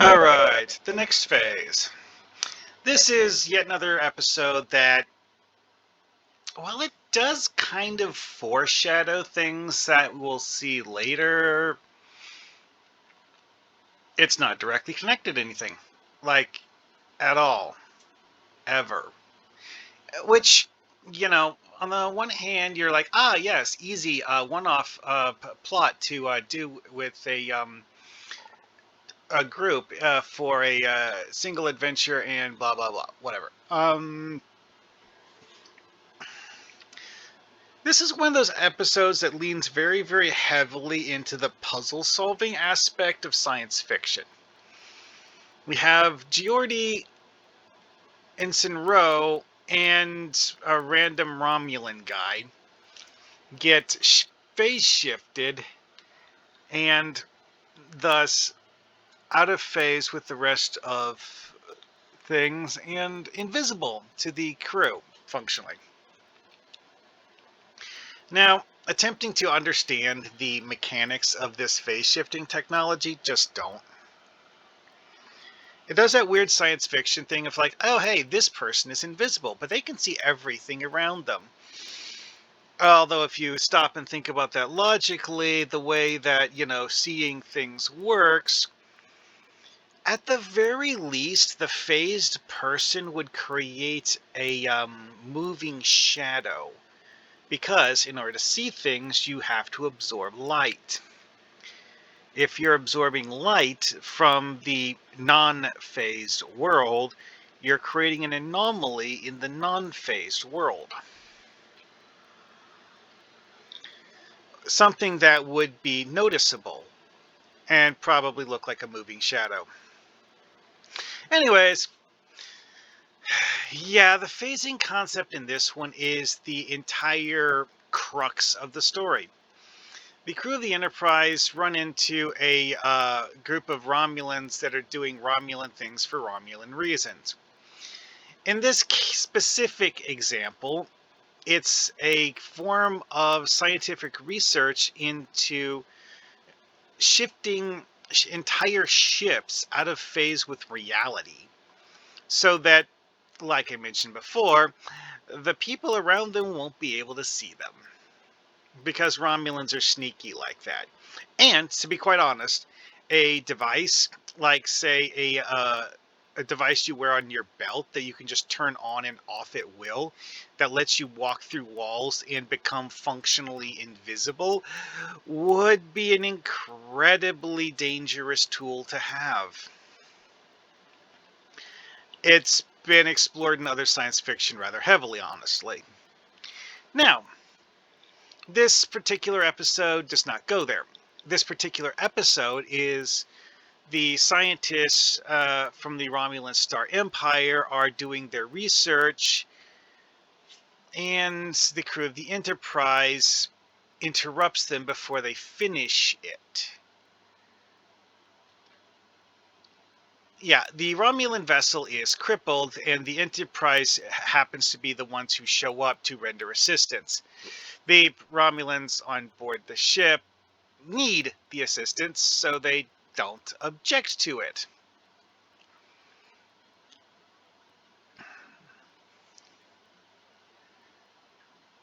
Alright, the next phase. This is yet another episode that, while it does kind of foreshadow things that we'll see later, it's not directly connected to anything. Like, at all. Ever. Which, on the one hand, you're like, ah, yes, easy, one-off plot to do with a group for a single adventure and blah, blah, blah, whatever. This is one of those episodes that leans very, very heavily into the puzzle-solving aspect of science fiction. We have Geordi, Ensign Rowe, and a random Romulan guy get phase shifted and thus out of phase with the rest of things and invisible to the crew, functionally. Now, attempting to understand the mechanics of this phase shifting technology just don't. It does that weird science fiction thing of like, oh hey, this person is invisible, but they can see everything around them. Although if you stop and think about that logically, the way that, seeing things works, at the very least, the phased person would create a moving shadow. Because in order to see things, you have to absorb light. If you're absorbing light from the non-phased world, you're creating an anomaly in the non-phased world. Something that would be noticeable and probably look like a moving shadow. Anyways, yeah, the phasing concept in this one is the entire crux of the story. The crew of the Enterprise run into a group of Romulans that are doing Romulan things for Romulan reasons. In this specific example, it's a form of scientific research into shifting entire ships out of phase with reality. So that, like I mentioned before, the people around them won't be able to see them. Because Romulans are sneaky like that. And to be quite honest, a device like, say, a device you wear on your belt that you can just turn on and off at will, that lets you walk through walls and become functionally invisible, would be an incredibly dangerous tool to have. It's been explored in other science fiction rather heavily, honestly. Now, this particular episode does not go there. This particular episode is the scientists from the Romulan Star Empire are doing their research, and the crew of the Enterprise interrupts them before they finish it. Yeah, the Romulan vessel is crippled, and the Enterprise happens to be the ones who show up to render assistance. The Romulans on board the ship need the assistance, so they don't object to it.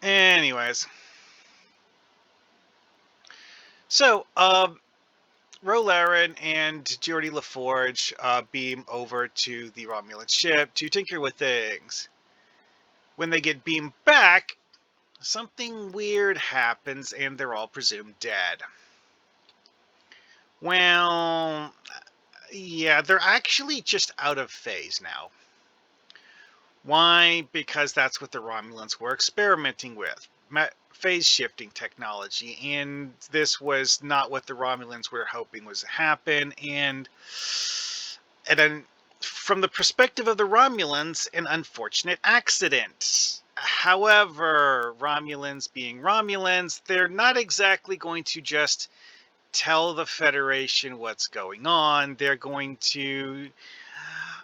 Anyways. So, Rolaren and Geordi LaForge beam over to the Romulan ship to tinker with things. When they get beamed back, something weird happens and they're all presumed dead. Well, yeah, they're actually just out of phase now. Why? Because that's what the Romulans were experimenting with. Phase shifting technology, and this was not what the Romulans were hoping was to happen, and then from the perspective of the Romulans, an unfortunate accident. However, Romulans being Romulans, they're not exactly going to just tell the Federation what's going on. They're going to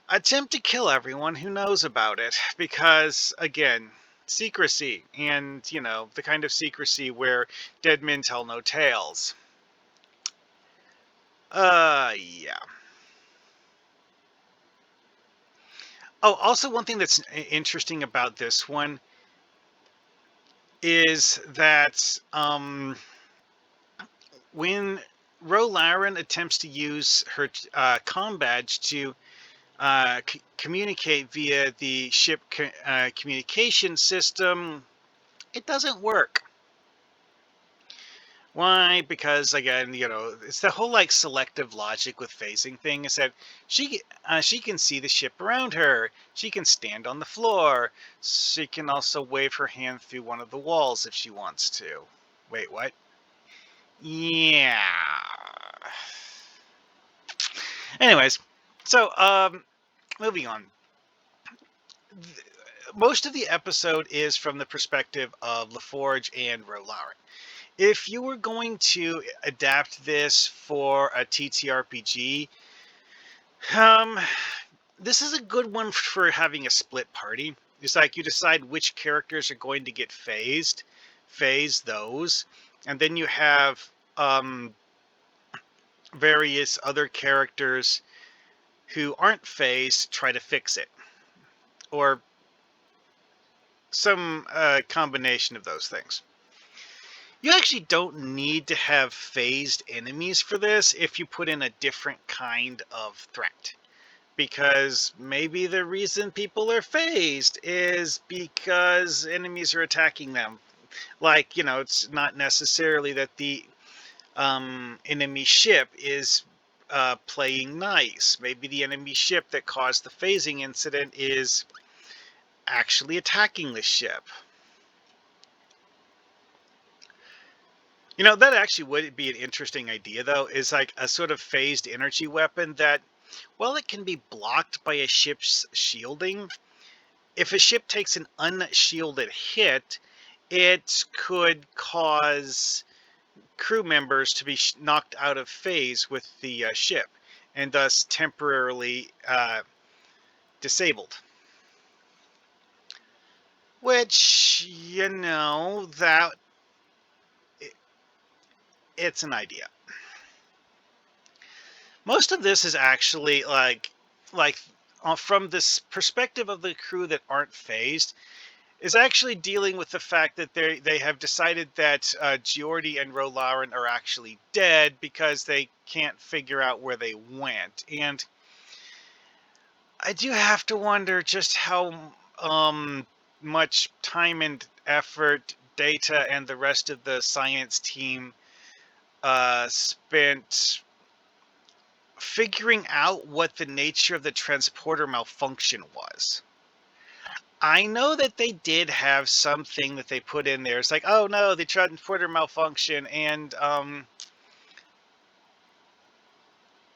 attempt to kill everyone who knows about it, because, again, secrecy, and, the kind of secrecy where dead men tell no tales. Yeah. Oh, also one thing that's interesting about this one is that when Rolaren attempts to use her comm badge to communicate via the ship communication system, it doesn't work. Why? Because again, it's the whole like selective logic with phasing thing. Is that she can see the ship around her. She can stand on the floor. She can also wave her hand through one of the walls if she wants to. Wait, what? Yeah. Anyways, so moving on. Most of the episode is from the perspective of LaForge and Rolaren. If you were going to adapt this for a TTRPG, um, this is a good one for having a split party. It's like you decide which characters are going to get phase those, and then you have various other characters who aren't phased try to fix it, or some combination of those things. You actually don't need to have phased enemies for this if you put in a different kind of threat. Because maybe the reason people are phased is because enemies are attacking them. Like, it's not necessarily that the enemy ship is playing nice. Maybe the enemy ship that caused the phasing incident is actually attacking the ship. That actually would be an interesting idea, though, is like a sort of phased energy weapon that, while it can be blocked by a ship's shielding, if a ship takes an unshielded hit, it could cause crew members to be knocked out of phase with the ship, and thus temporarily disabled. Which, that it's an idea. Most of this is actually like from this perspective of the crew that aren't phased, is actually dealing with the fact that they have decided that Geordi and Rolaren are actually dead because they can't figure out where they went. And I do have to wonder just how much time and effort Data and the rest of the science team spent figuring out what the nature of the transporter malfunction was. I know that they did have something that they put in there. It's like, oh no, the transporter malfunction, and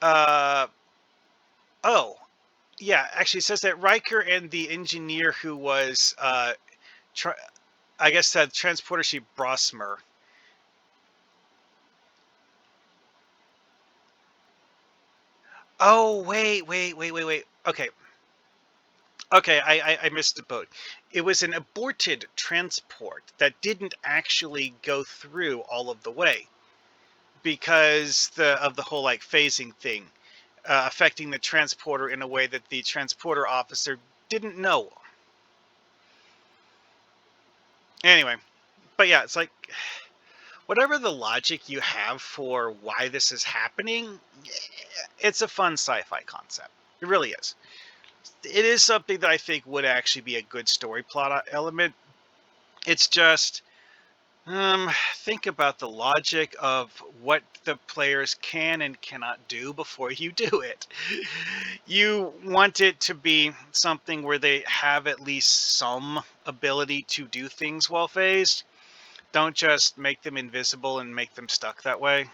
uh oh yeah, actually it says that Riker and the engineer who was I guess that transporter chief Brosmer. Oh wait. Okay, I missed the boat. It was an aborted transport that didn't actually go through all of the way because of the whole like phasing thing, affecting the transporter in a way that the transporter officer didn't know. Anyway, but yeah, it's like whatever the logic you have for why this is happening, it's a fun sci-fi concept. It really is. It is something that I think would actually be a good story plot element. It's just think about the logic of what the players can and cannot do before you do it. You want it to be something where they have at least some ability to do things while phased. Don't just make them invisible and make them stuck that way.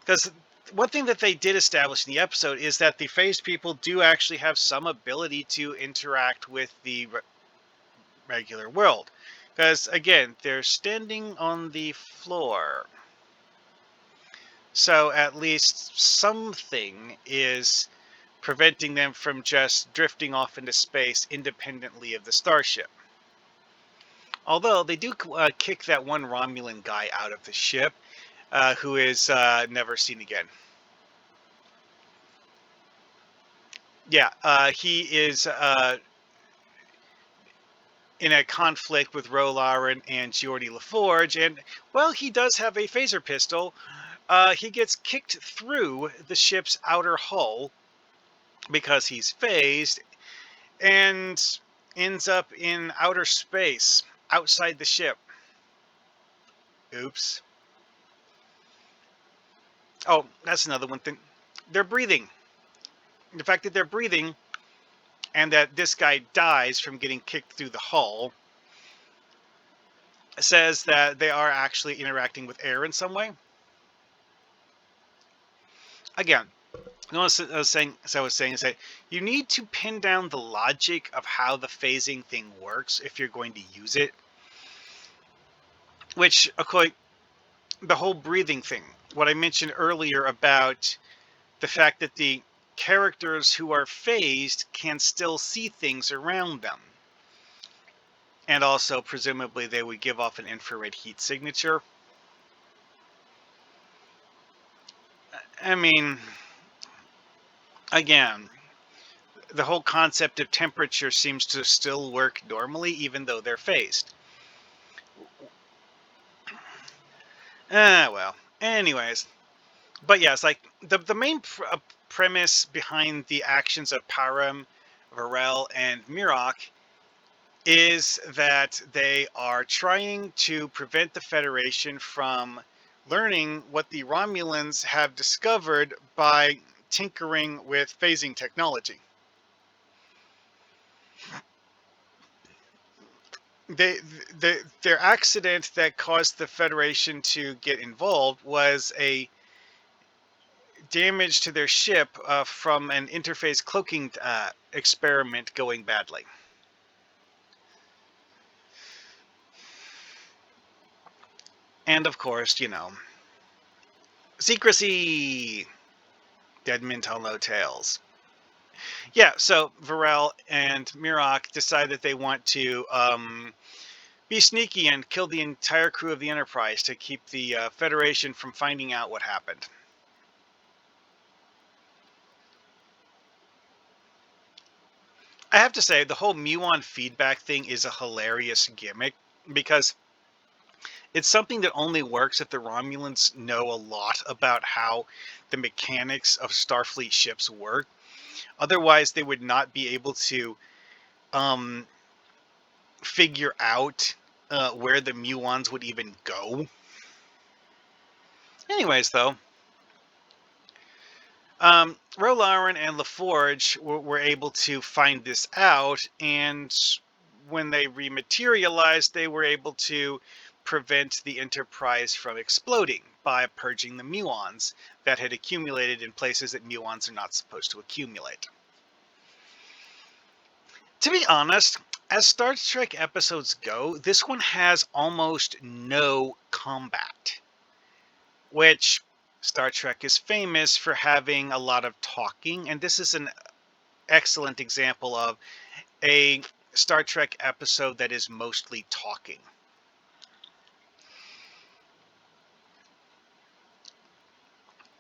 Because one thing that they did establish in the episode is that the phased people do actually have some ability to interact with the regular world. Because again, they're standing on the floor. So at least something is preventing them from just drifting off into space independently of the starship. Although they do kick that one Romulan guy out of the ship, who is never seen again. Yeah, he is in a conflict with Rolaren and Geordie LaForge, and while he does have a phaser pistol, he gets kicked through the ship's outer hull because he's phased and ends up in outer space outside the ship. Oops. Oh, that's another one thing. They're breathing. The fact that they're breathing and that this guy dies from getting kicked through the hull says that they are actually interacting with air in some way. Again, notice I was saying, is that you need to pin down the logic of how the phasing thing works if you're going to use it. Which, okay, the whole breathing thing, what I mentioned earlier about the fact that the characters who are phased can still see things around them. And also, presumably, they would give off an infrared heat signature. I mean, again, the whole concept of temperature seems to still work normally, even though they're phased. Well, anyways. But yes, like, the main premise behind the actions of Param, Varel, and Mirok is that they are trying to prevent the Federation from learning what the Romulans have discovered by tinkering with phasing technology. They, their accident that caused the Federation to get involved was a damage to their ship from an interface cloaking experiment going badly. And of course, secrecy. Dead men tell no tales. Yeah, so Varel and Mirok decide that they want to be sneaky and kill the entire crew of the Enterprise to keep the Federation from finding out what happened. I have to say, the whole muon feedback thing is a hilarious gimmick because it's something that only works if the Romulans know a lot about how the mechanics of Starfleet ships work. Otherwise, they would not be able to um, figure out where the muons would even go. Anyways, though, Rolaren and LaForge were able to find this out, and when they rematerialized, they were able to prevent the Enterprise from exploding by purging the muons that had accumulated in places that muons are not supposed to accumulate. To be honest, as Star Trek episodes go, this one has almost no combat, which Star Trek is famous for having a lot of talking, and this is an excellent example of a Star Trek episode that is mostly talking.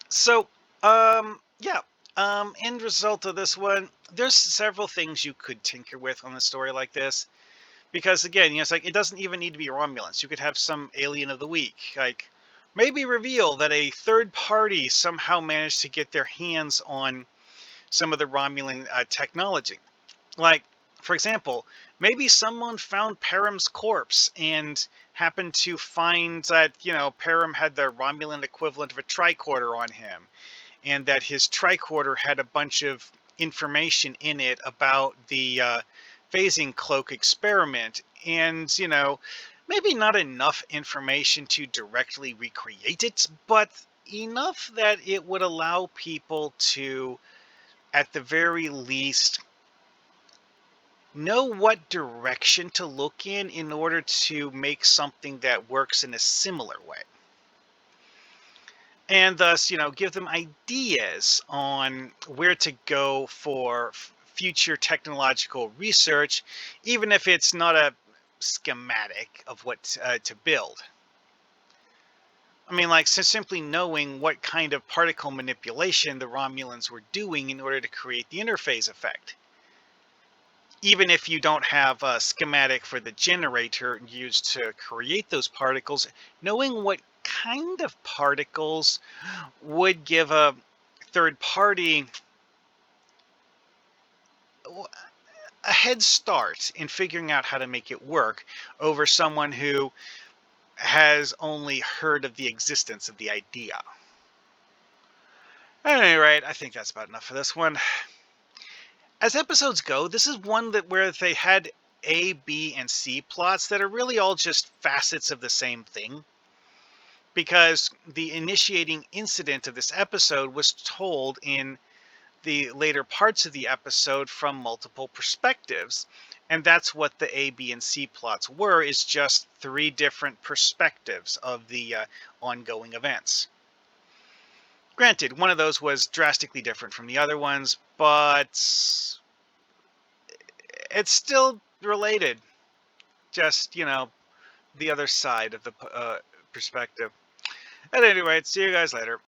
So, yeah, end result of this one, there's several things you could tinker with on a story like this. Because again, it's like, it doesn't even need to be Romulans. You could have some alien of the week. Like, maybe reveal that a third party somehow managed to get their hands on some of the Romulan technology. Like, for example, maybe someone found Param's corpse and happened to find that, Param had the Romulan equivalent of a tricorder on him, and that his tricorder had a bunch of information in it about the phasing cloak experiment. And, maybe not enough information to directly recreate it, but enough that it would allow people to, at the very least, know what direction to look in order to make something that works in a similar way. And thus, give them ideas on where to go for future technological research, even if it's not a schematic of what to build. I mean, like, so simply knowing what kind of particle manipulation the Romulans were doing in order to create the interphase effect. Even if you don't have a schematic for the generator used to create those particles, knowing what kind of particles would give a third party a head start in figuring out how to make it work over someone who has only heard of the existence of the idea. At any rate, I think that's about enough for this one. As episodes go, this is one that where they had A, B, and C plots that are really all just facets of the same thing. Because the initiating incident of this episode was told in the later parts of the episode from multiple perspectives. And that's what the A, B, and C plots were, is just 3 different perspectives of the ongoing events. Granted, one of those was drastically different from the other ones, but it's still related. Just, the other side of the perspective. At any rate, see you guys later.